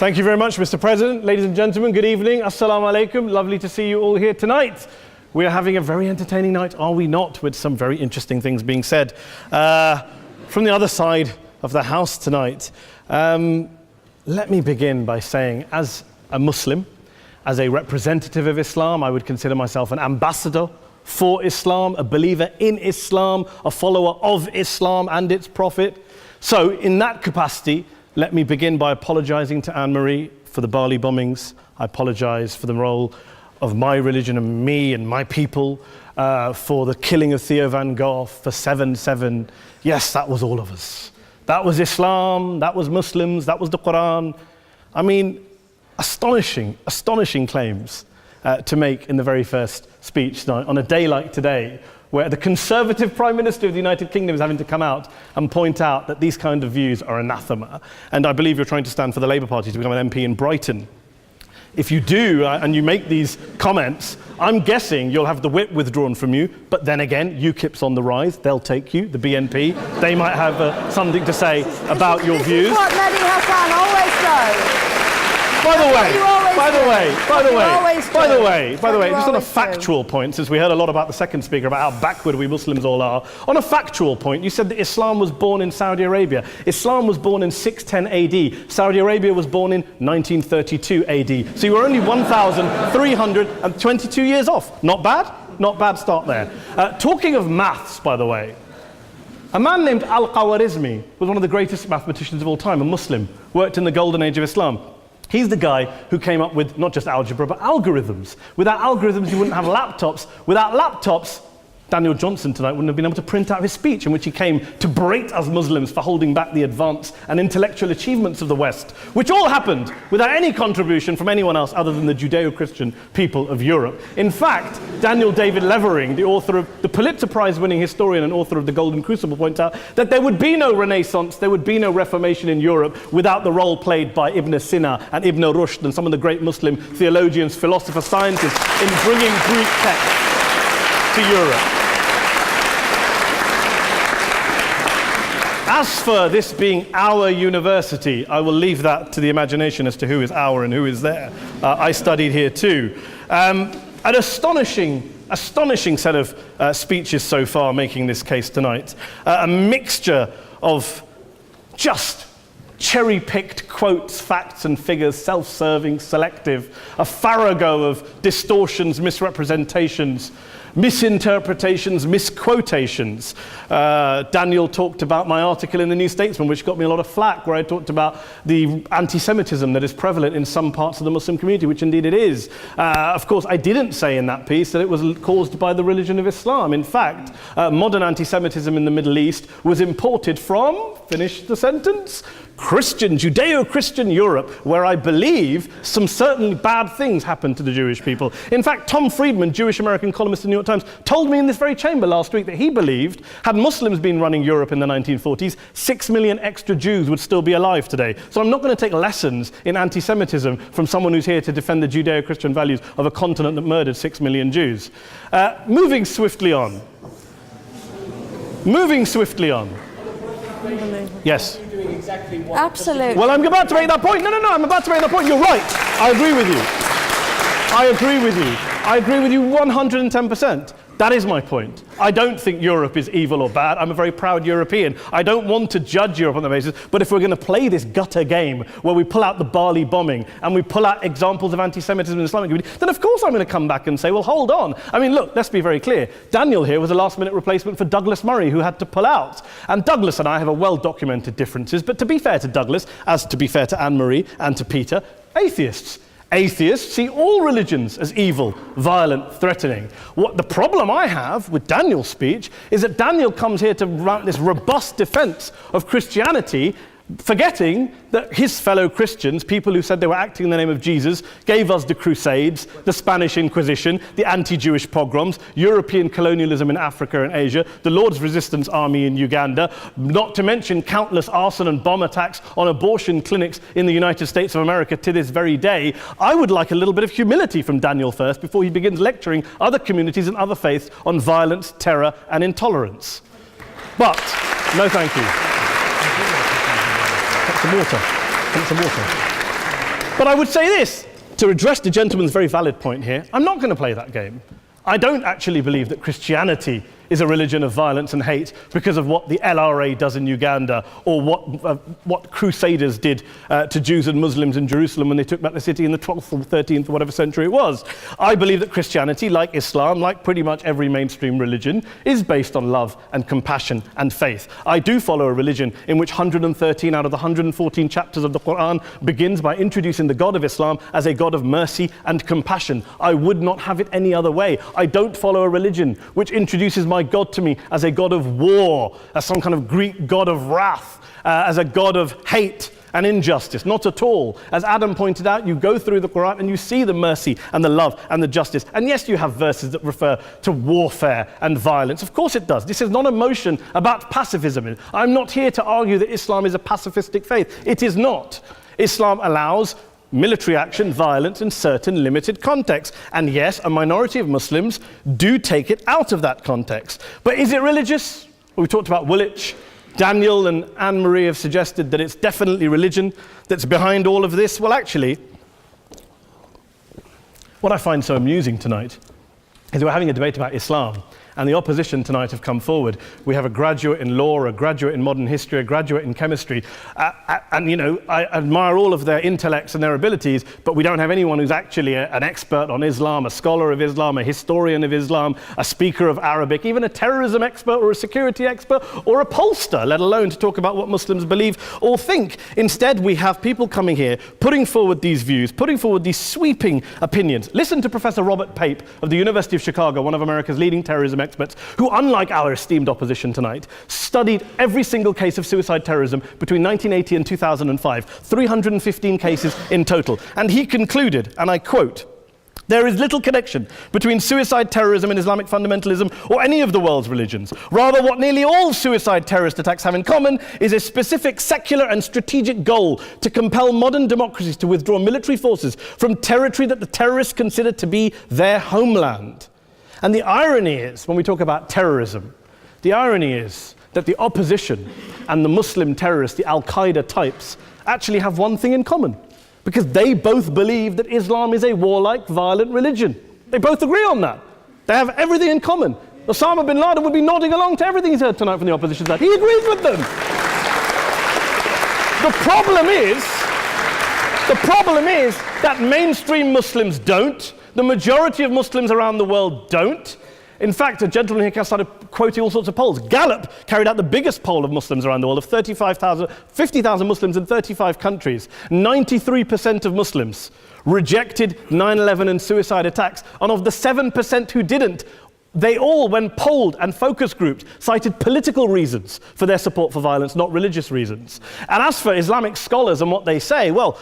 Thank you very much, Mr. President. Ladies and gentlemen, good evening. Assalamu alaikum. Lovely to see you all here tonight. We are having a very entertaining night, are we not, with some very interesting things being said from the other side of the house tonight. Let me begin by saying, as a Muslim, as a representative of Islam, I would consider myself an ambassador for Islam, a believer in Islam, a follower of Islam and its Prophet. So in that capacity, let me begin by apologizing to Anne-Marie for the Bali bombings. I apologize for the role of my religion and me and my people, for the killing of Theo van Gogh, for 7/7. Yes, that was all of us. That was Islam, that was Muslims, that was the Quran. I mean, astonishing claims to make in the very first speech tonight, on a day like today, where the Conservative Prime Minister of the United Kingdom is having to come out and point out that these kind of views are anathema. And I believe you're trying to stand for the Labour Party to become an MP in Brighton. If you do, and you make these comments, I'm guessing you'll have the whip withdrawn from you, but then again, UKIP's on the rise, they'll take you, the BNP, they might have something to say about your views. This is what Mehdi Hasan always does. By the way, just on a factual point, since we heard a lot about the second speaker, about how backward we Muslims all are, on a factual point, you said that Islam was born in Saudi Arabia. Islam was born in 610 AD. Saudi Arabia was born in 1932 AD. So you were only 1,322 years off. Not bad? Not bad start there. Talking of maths, by the way, a man named Al-Khwarizmi was one of the greatest mathematicians of all time, a Muslim, worked in the golden age of Islam. He's the guy who came up with not just algebra, but algorithms. Without algorithms, you wouldn't have laptops. Without laptops, Daniel Johnson tonight wouldn't have been able to print out his speech in which he came to berate us Muslims for holding back the advance and intellectual achievements of the West, which all happened without any contribution from anyone else other than the Judeo-Christian people of Europe. In fact, Daniel David Levering, the author of the Pulitzer Prize-winning historian and author of The Golden Crucible, points out that there would be no Renaissance, there would be no Reformation in Europe without the role played by Ibn Sina and Ibn Rushd and some of the great Muslim theologians, philosophers, scientists in bringing Greek texts to Europe. As for this being our university, I will leave that to the imagination as to who is our and who is there. I studied here too. An astonishing set of speeches so far making this case tonight. A mixture of just cherry-picked quotes, facts and figures, self-serving, selective, a farrago of distortions, misrepresentations, misinterpretations, misquotations. Daniel talked about my article in the New Statesman, which got me a lot of flack, where I talked about the anti-Semitism that is prevalent in some parts of the Muslim community, which indeed it is. Of course, I didn't say in that piece that it was caused by the religion of Islam. In fact, modern anti-Semitism in the Middle East was imported from, finish the sentence, Christian, Judeo-Christian Europe, where I believe some certainly bad things happened to the Jewish people. In fact, Tom Friedman, Jewish-American columnist in the New York Times, told me in this very chamber last week that he believed, had Muslims been running Europe in the 1940s, 6 million extra Jews would still be alive today. So I'm not going to take lessons in anti-Semitism from someone who's here to defend the Judeo-Christian values of a continent that murdered 6 million Jews. Moving swiftly on. Yes. Absolutely. Well, I'm about to make that point. No, I'm about to make that point. You're right. I agree with you 110%. That is my point. I don't think Europe is evil or bad. I'm a very proud European. I don't want to judge Europe on that basis, but if we're going to play this gutter game where we pull out the Bali bombing and we pull out examples of anti-Semitism in the Islamic community, then of course I'm going to come back and say, well, hold on. I mean, look, let's be very clear. Daniel here was a last-minute replacement for Douglas Murray, who had to pull out. And Douglas and I have a well-documented differences, but to be fair to Douglas, as to be fair to Anne-Marie and to Peter, atheists. Atheists see all religions as evil, violent, threatening. What the problem I have with Daniel's speech is that Daniel comes here to run this robust defense of Christianity, forgetting that his fellow Christians, people who said they were acting in the name of Jesus, gave us the Crusades, the Spanish Inquisition, the anti-Jewish pogroms, European colonialism in Africa and Asia, the Lord's Resistance Army in Uganda, not to mention countless arson and bomb attacks on abortion clinics in the United States of America to this very day. I would like a little bit of humility from Daniel first before he begins lecturing other communities and other faiths on violence, terror, and intolerance. But, no thank you. Some water. But I would say this, to address the gentleman's very valid point here, I'm not going to play that game. I don't actually believe that Christianity is a religion of violence and hate because of what the LRA does in Uganda or what Crusaders did to Jews and Muslims in Jerusalem when they took back the city in the 12th or 13th or whatever century it was. I believe that Christianity, like Islam, like pretty much every mainstream religion, is based on love and compassion and faith. I do follow a religion in which 113 out of the 114 chapters of the Quran begins by introducing the God of Islam as a God of mercy and compassion. I would not have it any other way. I don't follow a religion which introduces my God to me as a God of war, as some kind of Greek God of wrath, as a God of hate and injustice. Not at all. As Adam pointed out, you go through the Quran and you see the mercy and the love and the justice. And yes, you have verses that refer to warfare and violence. Of course it does. This is not a motion about pacifism. I'm not here to argue that Islam is a pacifistic faith. It is not. Islam allows military action, violence in certain limited contexts. And yes, a minority of Muslims do take it out of that context. But is it religious? We talked about Woolwich. Daniel and Anne-Marie have suggested that it's definitely religion that's behind all of this. Well, actually, what I find so amusing tonight is we're having a debate about Islam. And the opposition tonight have come forward. We have a graduate in law, a graduate in modern history, a graduate in chemistry. And, you know, I admire all of their intellects and their abilities, but we don't have anyone who's actually an expert on Islam, a scholar of Islam, a historian of Islam, a speaker of Arabic, even a terrorism expert or a security expert or a pollster, let alone to talk about what Muslims believe or think. Instead, we have people coming here, putting forward these views, putting forward these sweeping opinions. Listen to Professor Robert Pape of the University of Chicago, one of America's leading terrorism experts, who, unlike our esteemed opposition tonight, studied every single case of suicide terrorism between 1980 and 2005, 315 cases in total. And he concluded, and I quote, "There is little connection between suicide terrorism and Islamic fundamentalism or any of the world's religions. Rather, what nearly all suicide terrorist attacks have in common is a specific secular and strategic goal to compel modern democracies to withdraw military forces from territory that the terrorists consider to be their homeland." And the irony is, when we talk about terrorism, the irony is that the opposition and the Muslim terrorists, the Al-Qaeda types, actually have one thing in common, because they both believe that Islam is a warlike, violent religion. They both agree on that. They have everything in common. Osama bin Laden would be nodding along to everything he's heard tonight from the opposition side. He agrees with them. The problem is that mainstream Muslims don't. The majority of Muslims around the world don't. In fact, a gentleman here started quoting all sorts of polls. Gallup carried out the biggest poll of Muslims around the world, of 50,000 Muslims in 35 countries. 93% of Muslims rejected 9/11 and suicide attacks. And of the 7% who didn't, they all, when polled and focus grouped, cited political reasons for their support for violence, not religious reasons. And as for Islamic scholars and what they say, well,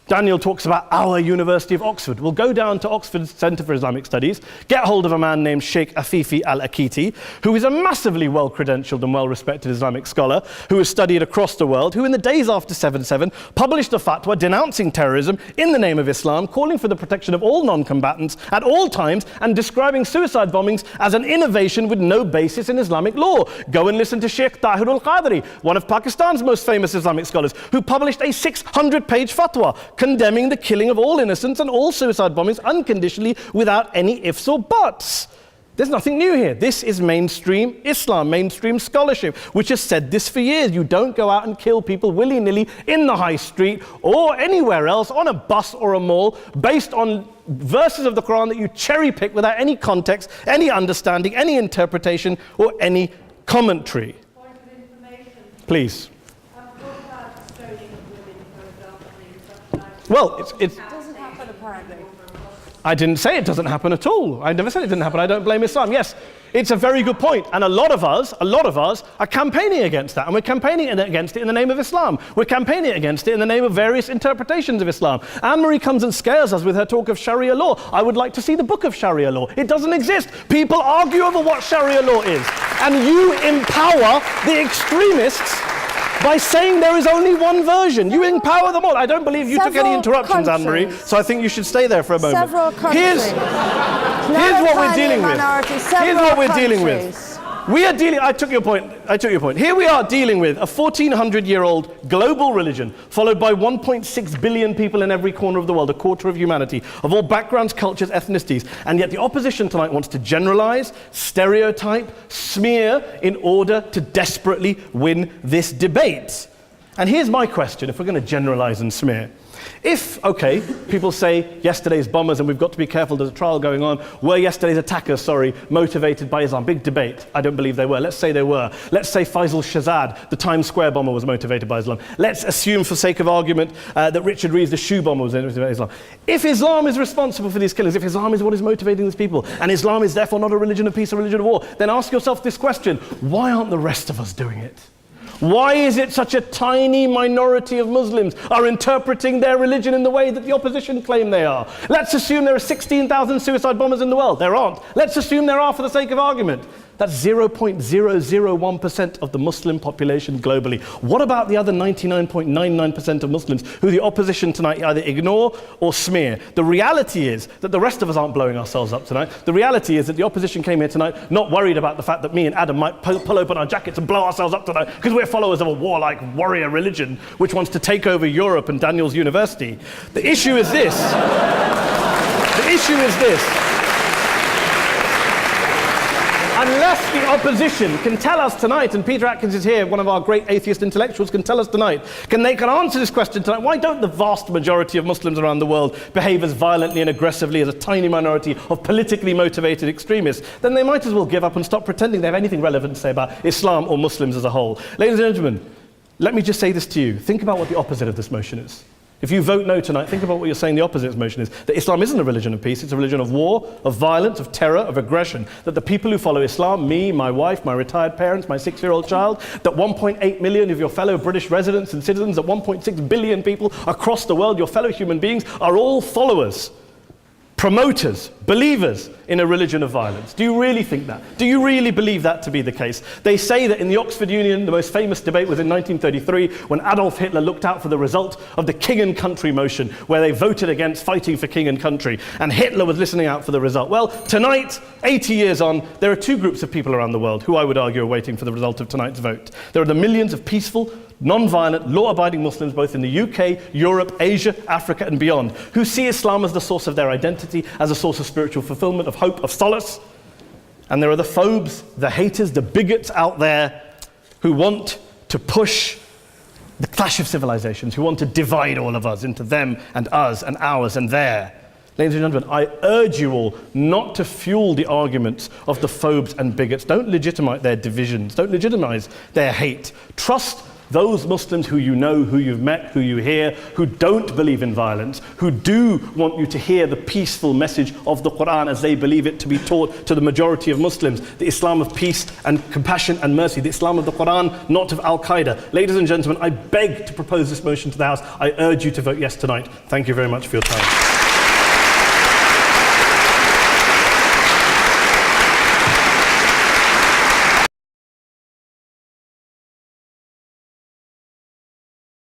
Daniel talks about our University of Oxford. We'll go down to Oxford's Centre for Islamic Studies, get hold of a man named Sheikh Afifi al-Akiti, who is a massively well-credentialed and well-respected Islamic scholar who has studied across the world, who in the days after 7/7 published a fatwa denouncing terrorism in the name of Islam, calling for the protection of all non-combatants at all times, and describing suicide bombings as an innovation with no basis in Islamic law. Go and listen to Sheikh Tahir al-Qadri, one of Pakistan's most famous Islamic scholars, who published a 600-page fatwa condemning the killing of all innocents and all suicide bombings unconditionally without any ifs or buts. There's nothing new here. This is mainstream Islam, mainstream scholarship, which has said this for years. You don't go out and kill people willy-nilly in the high street or anywhere else, on a bus or a mall, based on verses of the Quran that you cherry-pick without any context, any understanding, any interpretation, or any commentary. Point of information. Please. Well, it doesn't happen apparently. I didn't say it doesn't happen at all. I never said it didn't happen. I don't blame Islam. Yes, it's a very good point. And a lot of us are campaigning against that. And we're campaigning against it in the name of Islam. We're campaigning against it in the name of various interpretations of Islam. Anne-Marie comes and scares us with her talk of Sharia law. I would like to see the book of Sharia law. It doesn't exist. People argue over what Sharia law is. And you empower the extremists by saying there is only one version. You empower them all. I don't believe you took any interruptions, Anne-Marie, so I think you should stay there for a moment. Several countries. Here's what we're dealing with. Here's what we're dealing with. We are dealing, I took your point. Here we are dealing with a 1400-year-old global religion followed by 1.6 billion people in every corner of the world, a quarter of humanity, of all backgrounds, cultures, ethnicities. And yet the opposition tonight wants to generalize, stereotype, smear in order to desperately win this debate. And here's my question, if we're going to generalize and smear. If, okay, people say yesterday's bombers, and we've got to be careful, there's a trial going on, were yesterday's attackers, motivated by Islam? Big debate. I don't believe they were. Let's say they were. Let's say Faisal Shahzad, the Times Square bomber, was motivated by Islam. Let's assume, for sake of argument, that Richard Reeves, the shoe bomber, was motivated by Islam. If Islam is responsible for these killings, if Islam is what is motivating these people, and Islam is therefore not a religion of peace, a religion of war, then ask yourself this question: why aren't the rest of us doing it? Why is it such a tiny minority of Muslims are interpreting their religion in the way that the opposition claim they are? Let's assume there are 16,000 suicide bombers in the world. There aren't. Let's assume there are for the sake of argument. That's 0.001% of the Muslim population globally. What about the other 99.99% of Muslims who the opposition tonight either ignore or smear? The reality is that the rest of us aren't blowing ourselves up tonight. The reality is that the opposition came here tonight not worried about the fact that me and Adam might pull open our jackets and blow ourselves up tonight because we're followers of a warlike warrior religion which wants to take over Europe and Daniel's university. The issue is this. Unless the opposition can tell us tonight, and Peter Atkins is here, one of our great atheist intellectuals, can tell us tonight, can answer this question tonight: why don't the vast majority of Muslims around the world behave as violently and aggressively as a tiny minority of politically motivated extremists? Then they might as well give up and stop pretending they have anything relevant to say about Islam or Muslims as a whole. Ladies and gentlemen, let me just say this to you. Think about what the opposite of this motion is. If you vote no tonight, think about what you're saying the opposite of this motion is. That Islam isn't a religion of peace, it's a religion of war, of violence, of terror, of aggression. That the people who follow Islam, me, my wife, my retired parents, my 6-year-old child, that 1.8 million of your fellow British residents and citizens, that 1.6 billion people across the world, your fellow human beings, are all followers, promoters, believers in a religion of violence. Do you really think that? Do you really believe that to be the case? They say that in the Oxford Union, the most famous debate was in 1933 when Adolf Hitler looked out for the result of the King and Country motion, where they voted against fighting for King and Country, and Hitler was listening out for the result. Well, tonight, 80 years on, there are two groups of people around the world who I would argue are waiting for the result of tonight's vote. There are the millions of peaceful, non-violent, law-abiding Muslims both in the UK, Europe, Asia, Africa and beyond, who see Islam as the source of their identity, as a source of spiritual fulfillment, of hope, of solace. And there are the phobes, the haters, the bigots out there who want to push the clash of civilizations, who want to divide all of us into them and us and ours and their. Ladies and gentlemen, I urge you all not to fuel the arguments of the phobes and bigots. Don't legitimize their divisions. Don't legitimize their hate. Trust those Muslims who you know, who you've met, who you hear, who don't believe in violence, who do want you to hear the peaceful message of the Quran as they believe it to be taught to the majority of Muslims, the Islam of peace and compassion and mercy, the Islam of the Quran, not of Al-Qaeda. Ladies and gentlemen, I beg to propose this motion to the House. I urge you to vote yes tonight. Thank you very much for your time.